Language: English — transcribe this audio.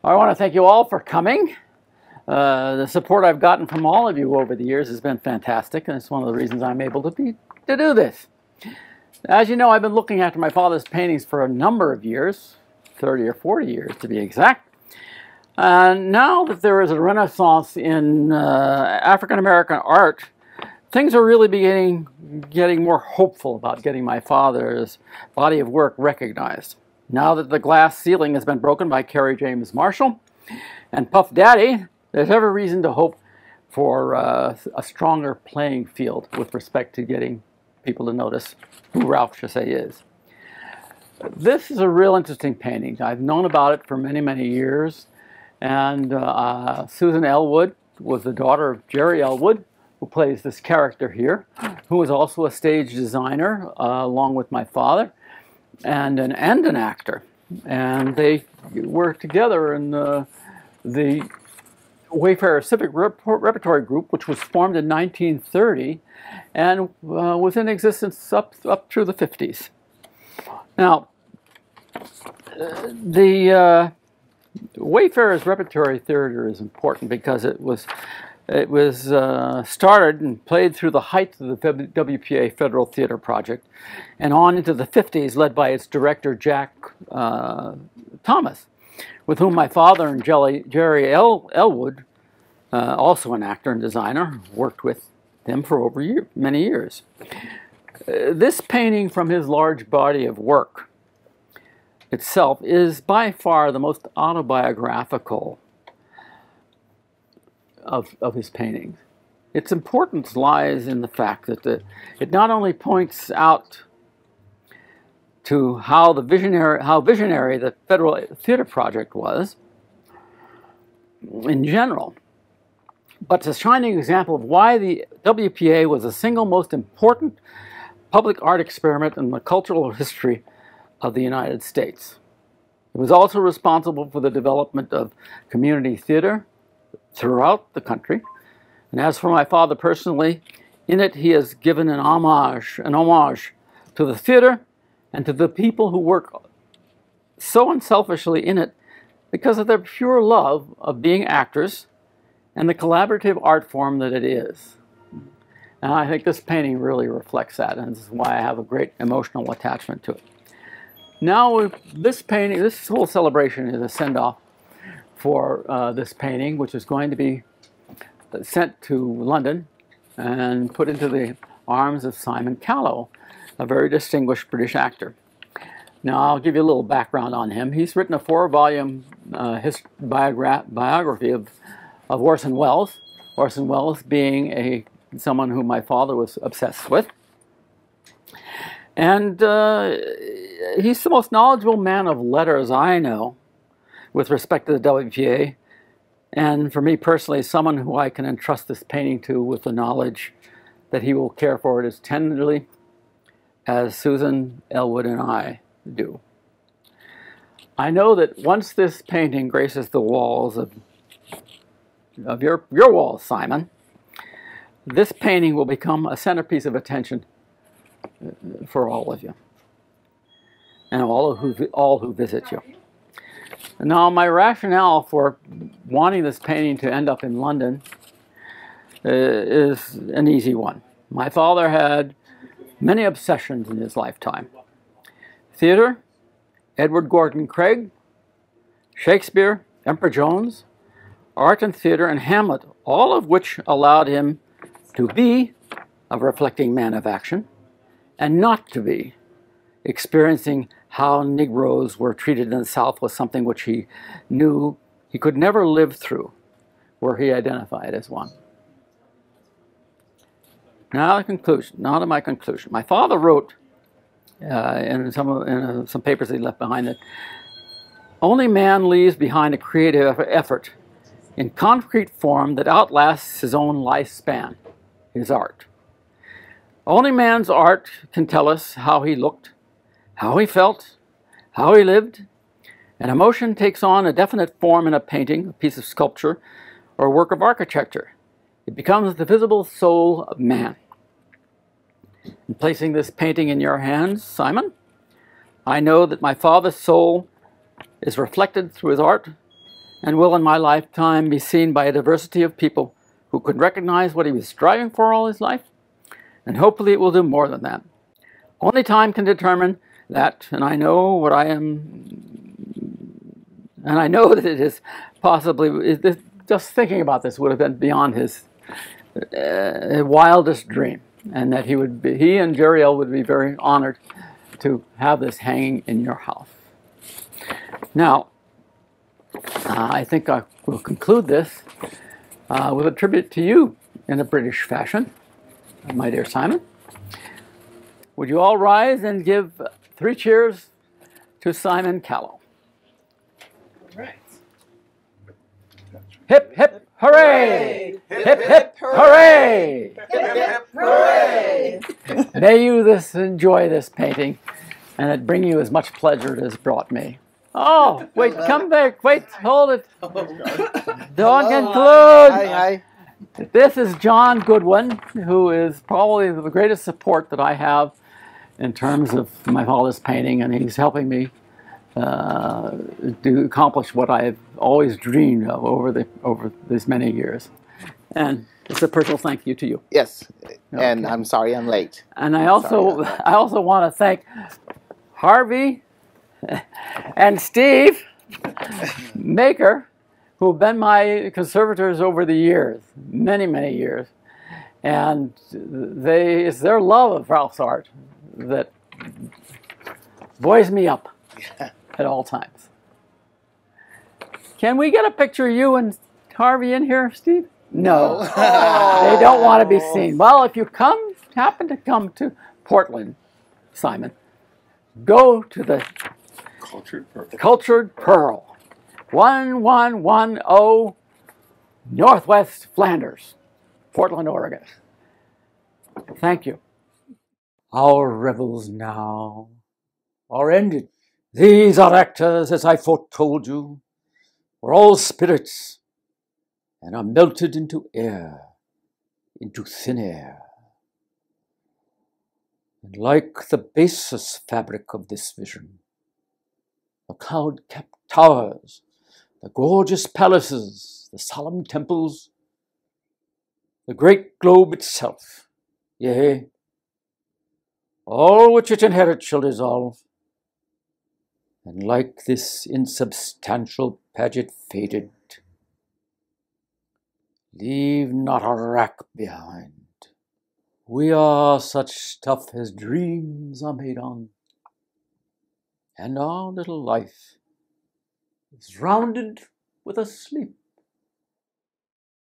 I want to thank you all for coming. The support I've gotten from all of you over the years has been fantastic, and it's one of the reasons I'm able to do this. As you know, I've been looking after my father's paintings for a number of years, 30 or 40 years to be exact. And now that there is a renaissance in African-American art, things are really getting more hopeful about getting my father's body of work recognized. Now that the glass ceiling has been broken by Kerry James Marshall and Puff Daddy, there's every reason to hope for a stronger playing field with respect to getting people to notice who Ralf Chesse is. This is a real interesting painting. I've known about it for many, many years. And Susan Elwood was the daughter of Jerry Elwood, who plays this character here, who was also a stage designer along with my father and an actor. And they were together in the Wayfarer Civic Repertory Group, which was formed in 1930 and was in existence up through the 50s. Now, the Wayfarer's Repertory Theater is important because it was started and played through the height of the WPA Federal Theater Project and on into the 50s, led by its director, Jack Thomas, with whom my father and Jerry Elwood, also an actor and designer, worked with him for many years. This painting from his large body of work itself is by far the most autobiographical of his paintings. Its importance lies in the fact that it not only points out to how visionary the Federal Theater Project was in general, but it's a shining example of why the WPA was the single most important public art experiment in the cultural history of the United States. It was also responsible for the development of community theater throughout the country. And as for my father personally, in it he has given an homage to the theater and to the people who work so unselfishly in it because of their pure love of being actors and the collaborative art form that it is. And I think this painting really reflects that, and this is why I have a great emotional attachment to it. Now, this painting, this whole celebration is a send-off for this painting, which is going to be sent to London and put into the arms of Simon Callow, a very distinguished British actor. Now, I'll give you a little background on him. He's written a 4-volume biography of Orson Welles. Orson Welles being someone who my father was obsessed with. And he's the most knowledgeable man of letters I know with respect to the WPA. And for me personally, someone who I can entrust this painting to with the knowledge that he will care for it as tenderly as Susan Elwood and I do. I know that once this painting graces the walls of your walls, Simon, this painting will become a centerpiece of attention for all of you and all who visit you. Now, my rationale for wanting this painting to end up in London is an easy one. My father had many obsessions in his lifetime. Theater, Edward Gordon Craig, Shakespeare, Emperor Jones, art and theater, and Hamlet, all of which allowed him to be a reflecting man of action and not to be. Experiencing how Negroes were treated in the South was something which he knew he could never live through, where he identified as one. Now to my conclusion. My father wrote in some papers he left behind that only man leaves behind a creative effort in concrete form that outlasts his own lifespan, his art. Only man's art can tell us how he looked, how he felt, how he lived. An emotion takes on a definite form in a painting, a piece of sculpture, or a work of architecture. It becomes the visible soul of man. In placing this painting in your hands, Simon, I know that my father's soul is reflected through his art and will in my lifetime be seen by a diversity of people who can recognize what he was striving for all his life, and hopefully it will do more than that. Only time can determine that, and I know what I am, and I know that it is possibly, just thinking about this would have been beyond his wildest dream, and that he and Jeriel would be very honored to have this hanging in your house. Now, I think I will conclude this with a tribute to you in a British fashion, my dear Simon. Would you all rise and give 3 cheers to Simon Callow? Right. Hip, hip, hooray! Hip, hip, hooray! Hip, hip, hooray! May you enjoy this painting, and it bring you as much pleasure as it brought me. Oh, wait, come back. Wait, hold it. Don't conclude. Hi. This is John Goodwin, who is probably the greatest support that I have in terms of my father's painting, and he's helping me to accomplish what I have always dreamed of over these many years. And it's a personal thank you to you. Yes, Okay. and I'm sorry I'm late. And I also want to thank Harvey and Steve Maker, who have been my conservators over the years, many, many years. And it's their love of Ralph's art that buoys me up at all times. Can we get a picture of you and Harvey in here, Steve? No, they don't want to be seen. Well, if you happen to come to Portland, Simon, go to the Cultured Pearl, 1110 Northwest Flanders, Portland, Oregon. Thank you. Our revels now are ended. These are actors, as I foretold you, were all spirits, and are melted into air, into thin air. And like the baseless fabric of this vision, the cloud-capped towers, the gorgeous palaces, the solemn temples, the great globe itself, yea, all which it inherits shall dissolve, and like this insubstantial pageant faded, leave not a rack behind. We are such stuff as dreams are made on, and our little life is rounded with a sleep